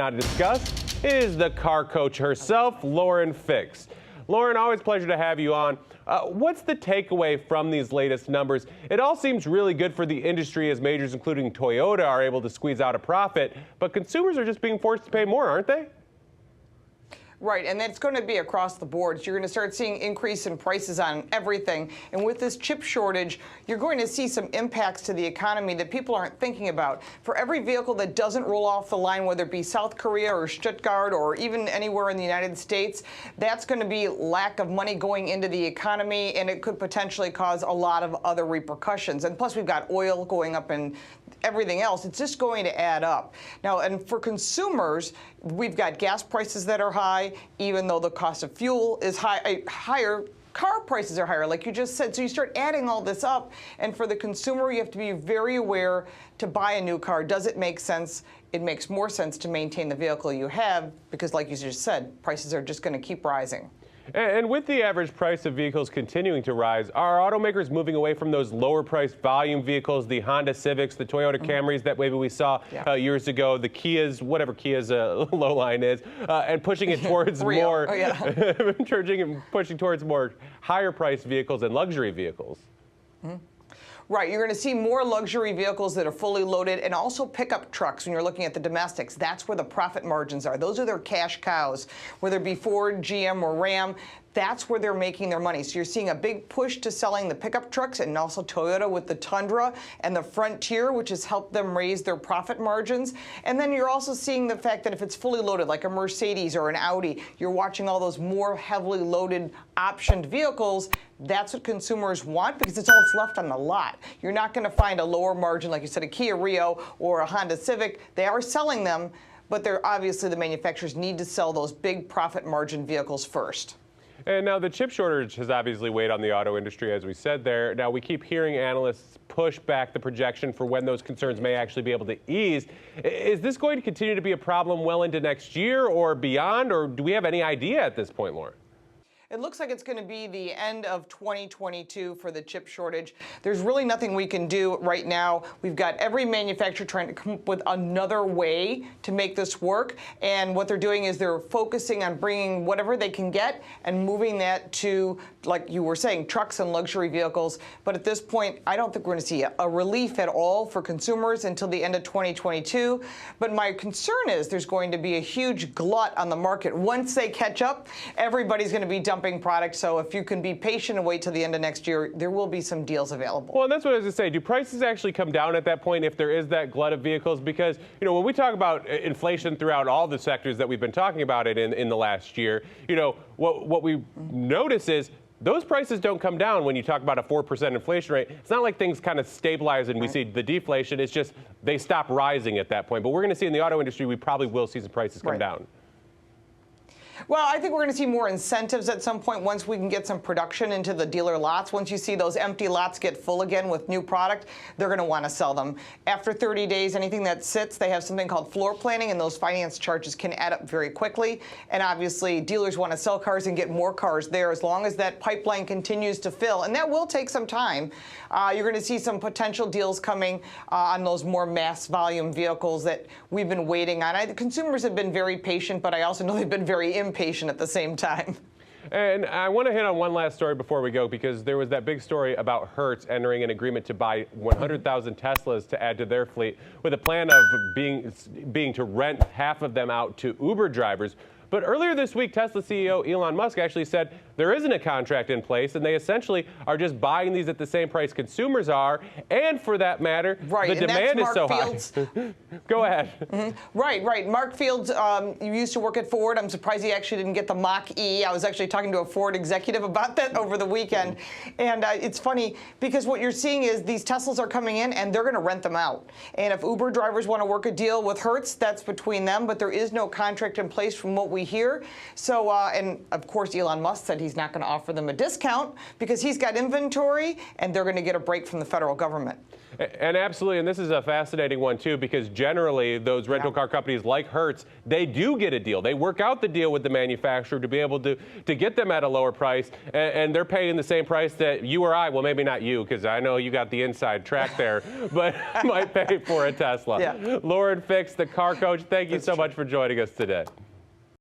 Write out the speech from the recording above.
Now to discuss is the car coach herself, Lauren Fix. Lauren, always a pleasure to have you on. What's the takeaway from these latest numbers? It all seems really good for the industry as majors, including Toyota, are able to squeeze out a profit, but consumers are just being forced to pay more, aren't they? Right, and that's going to be across the board. So you're going to start seeing increase in prices on everything. And with this chip shortage, you're going to see some impacts to the economy that people aren't thinking about. For every vehicle that doesn't roll off the line, whether it be South Korea or Stuttgart or even anywhere in the United States, that's going to be lack of money going into the economy, and it could potentially cause a lot of other repercussions. And plus, we've got oil going up and everything else. It's just going to add up. Now, and for consumers, we've got gas prices that are high, even though the cost of fuel is higher. Car prices are higher, like you just said. So you start adding all this up, and for the consumer, you have to be very aware to buy a new car. Does it make sense? It makes more sense to maintain the vehicle you have because, like you just said, prices are just going to keep rising. And with the average price of vehicles continuing to rise, are automakers moving away from those lower-priced volume vehicles, the Honda Civics, the Toyota Camrys that maybe we saw years ago, the Kias, whatever Kia's low line is, and pushing it towards more, pushing towards more higher-priced vehicles and luxury vehicles? Right, you're going to see more luxury vehicles that are fully loaded, and also pickup trucks when you're looking at the domestics. That's where the profit margins are. Those are their cash cows, whether it be Ford, GM, or Ram. That's where they're making their money. So you're seeing a big push to selling the pickup trucks, and also Toyota with the Tundra and the Frontier, which has helped them raise their profit margins. And then you're also seeing the fact that if it's fully loaded, like a Mercedes or an Audi, you're watching all those more heavily loaded optioned vehicles. That's what consumers want because it's all that's left on the lot. You're not going to find a lower margin, like you said, a Kia Rio or a Honda Civic. They are selling them, but they're obviously the manufacturers need to sell those big profit margin vehicles first. And now the chip shortage has obviously weighed on the auto industry, as we said there. Now we keep hearing analysts push back the projection for when those concerns may actually be able to ease. Is this going to continue to be a problem well into next year or beyond, or do we have any idea at this point, Lauren? It looks like it's going to be the end of 2022 for the chip shortage. There's really nothing we can do right now. We've got every manufacturer trying to come up with another way to make this work. And what they're doing is they're focusing on bringing whatever they can get and moving that to, like you were saying, trucks and luxury vehicles. But at this point, I don't think we're going to see a relief at all for consumers until the end of 2022. But my concern is there's going to be a huge glut on the market. Once they catch up, everybody's going to be dumping product. So if you can be patient and wait till the end of next year, there will be some deals available. Well, and that's what I was going to say. Do prices actually come down at that point if there is that glut of vehicles? Because, you know, when we talk about inflation throughout all the sectors that we've been talking about it in the last year, you know, what we notice is those prices don't come down when you talk about a 4% inflation rate. It's not like things kind of stabilize and we see the deflation. It's just they stop rising at that point. But we're going to see in the auto industry, we probably will see some prices come down. Well, I think we're going to see more incentives at some point once we can get some production into the dealer lots. Once you see those empty lots get full again with new product, they're going to want to sell them. After 30 days, anything that sits, they have something called floor planning, and those finance charges can add up very quickly. And obviously, dealers want to sell cars and get more cars there as long as that pipeline continues to fill. And that will take some time. You're going to see some potential deals coming on those more mass volume vehicles that we've been waiting on. Consumers have been very patient, but I also know they've been very impatient at the same time. And I want to hit on one last story before we go, because there was that big story about Hertz entering an agreement to buy 100,000 Teslas to add to their fleet, with a plan of being to rent half of them out to Uber drivers. But earlier this week, Tesla CEO Elon Musk actually said there isn't a contract in place, and they essentially are just buying these at the same price consumers are. And for that matter, the demand is so high. Go ahead. Right. Mark Fields, you used to work at Ford. I'm surprised he actually didn't get the Mach-E. I was actually talking to a Ford executive about that over the weekend. And it's funny because what you're seeing is these Teslas are coming in and they're going to rent them out. And if Uber drivers want to work a deal with Hertz, that's between them. But there is no contract in place from what we we hear. So, and of course, Elon Musk said he's not going to offer them a discount because he's got inventory and they're going to get a break from the federal government. And absolutely, and this is a fascinating one too, because generally those rental car companies like Hertz, they do get a deal. They work out the deal with the manufacturer to be able to get them at a lower price, and they're paying the same price that you or I, well, maybe not you, because I know you got the inside track there, but might pay for a Tesla. Lauren Fix, the car coach, thank you so much for joining us today.